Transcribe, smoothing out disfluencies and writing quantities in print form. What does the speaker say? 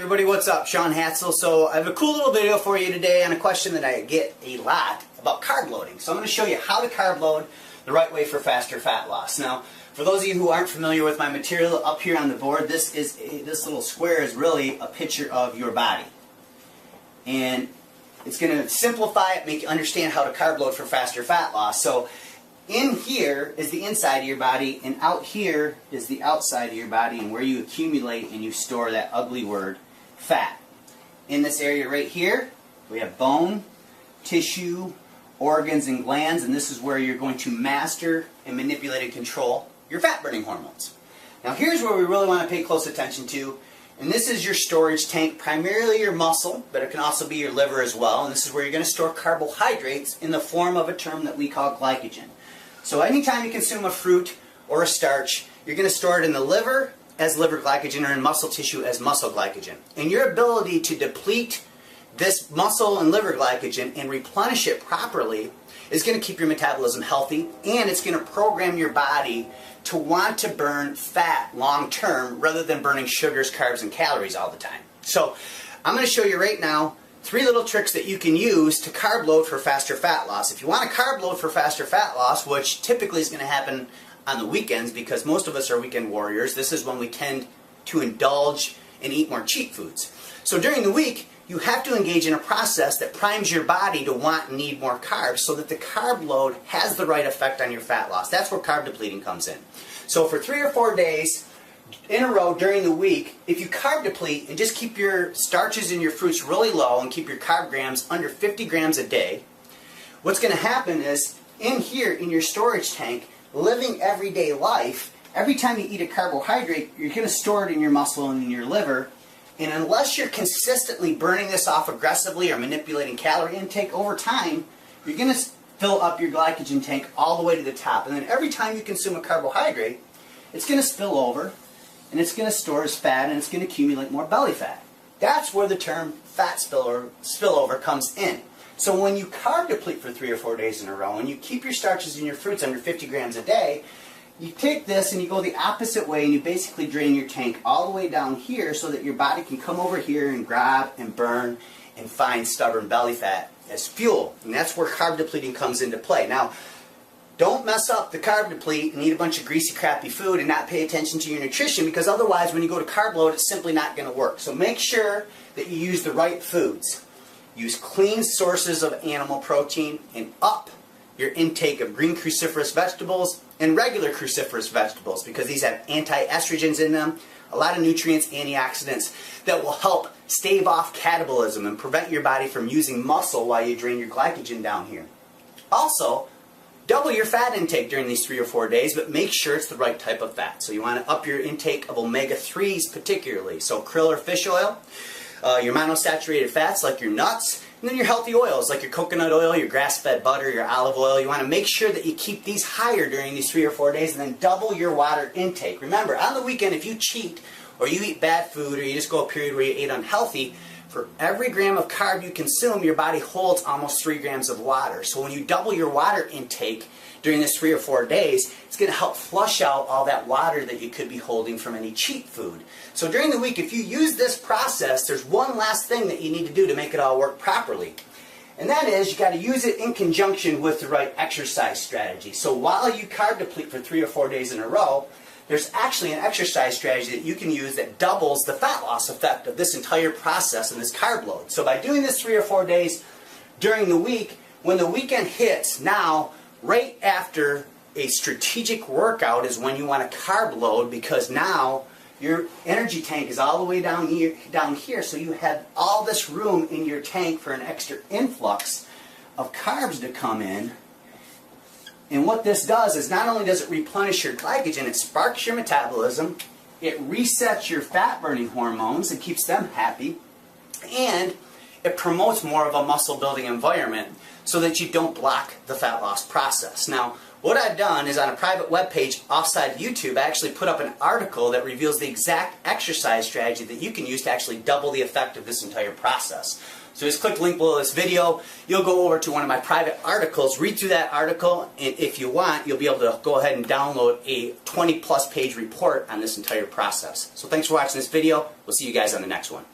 everybody, what's up? Sean Hatzel. So I have a cool little video for you today on a question that I get a lot about carb loading. So I'm going to show you how to carb load the right way for faster fat loss. Now, for those of you who aren't familiar with my material up here on the board, this little square is really a picture of your body. And it's going to simplify it, make you understand how to carb load for faster fat loss. So in here is the inside of your body, and out here is the outside of your body, and where you accumulate and you store that ugly word, fat. In this area right here, we have bone, tissue, organs, and glands, and this is where you're going to master and manipulate and control your fat-burning hormones. Now here's where we really want to pay close attention to, and this is your storage tank, primarily your muscle, but it can also be your liver as well, and this is where you're going to store carbohydrates in the form of a term that we call glycogen. So anytime you consume a fruit or a starch, you're going to store it in the liver as liver glycogen or in muscle tissue as muscle glycogen. And your ability to deplete this muscle and liver glycogen and replenish it properly is going to keep your metabolism healthy, and it's going to program your body to want to burn fat long term rather than burning sugars, carbs, and calories all the time. So I'm going to show you right now 3 little tricks that you can use to carb load for faster fat loss. If you want to carb load for faster fat loss, which typically is going to happen on the weekends because most of us are weekend warriors, this is when we tend to indulge and eat more cheat foods. So during the week, you have to engage in a process that primes your body to want and need more carbs so that the carb load has the right effect on your fat loss. That's where carb depleting comes in. So for 3 or 4 days in a row during the week, if you carb deplete and just keep your starches and your fruits really low and keep your carb grams under 50 grams a day, what's going to happen is in here in your storage tank, living everyday life, every time you eat a carbohydrate, you're going to store it in your muscle and in your liver. And unless you're consistently burning this off aggressively or manipulating calorie intake over time, you're going to fill up your glycogen tank all the way to the top. And then every time you consume a carbohydrate, it's going to spill over, and it's going to store as fat, and it's going to accumulate more belly fat. That's where the term fat spillover comes in. So when you carb deplete for 3 or 4 days in a row, and you keep your starches and your fruits under 50 grams a day, you take this and you go the opposite way, and you basically drain your tank all the way down here so that your body can come over here and grab and burn and find stubborn belly fat as fuel. And that's where carb depleting comes into play. Now, don't mess up the carb deplete and eat a bunch of greasy, crappy food and not pay attention to your nutrition, because otherwise when you go to carb load, it's simply not going to work. So make sure that you use the right foods. Use clean sources of animal protein and up your intake of green cruciferous vegetables and regular cruciferous vegetables, because these have anti-estrogens in them, a lot of nutrients, antioxidants that will help stave off catabolism and prevent your body from using muscle while you drain your glycogen down here. Also, double your fat intake during these 3 or 4 days, but make sure it's the right type of fat. So you want to up your intake of omega-3s particularly, so krill or fish oil, your monosaturated fats like your nuts, and then your healthy oils like your coconut oil, your grass-fed butter, your olive oil. You want to make sure that you keep these higher during these 3 or 4 days, and then double your water intake. Remember, on the weekend, if you cheat or you eat bad food or you just go a period where you ate unhealthy, for every gram of carb you consume, your body holds almost 3 grams of water. So when you double your water intake during this 3 or 4 days, it's going to help flush out all that water that you could be holding from any cheat food. So during the week, if you use this process, there's one last thing that you need to do to make it all work properly. And that is, you got to use it in conjunction with the right exercise strategy. So while you carb deplete for 3 or 4 days in a row, there's actually an exercise strategy that you can use that doubles the fat loss effect of this entire process and this carb load. So by doing this 3 or 4 days during the week, when the weekend hits, now right after a strategic workout is when you want to carb load, because now your energy tank is all the way down here, so you have all this room in your tank for an extra influx of carbs to come in. And what this does is not only does it replenish your glycogen, it sparks your metabolism, it resets your fat-burning hormones and keeps them happy, and it promotes more of a muscle-building environment so that you don't block the fat loss process. Now, what I've done is on a private web page offside of YouTube, I actually put up an article that reveals the exact exercise strategy that you can use to actually double the effect of this entire process. So just click the link below this video. You'll go over to one of my private articles, read through that article, and if you want, you'll be able to go ahead and download a 20+ page report on this entire process. So thanks for watching this video. We'll see you guys on the next one.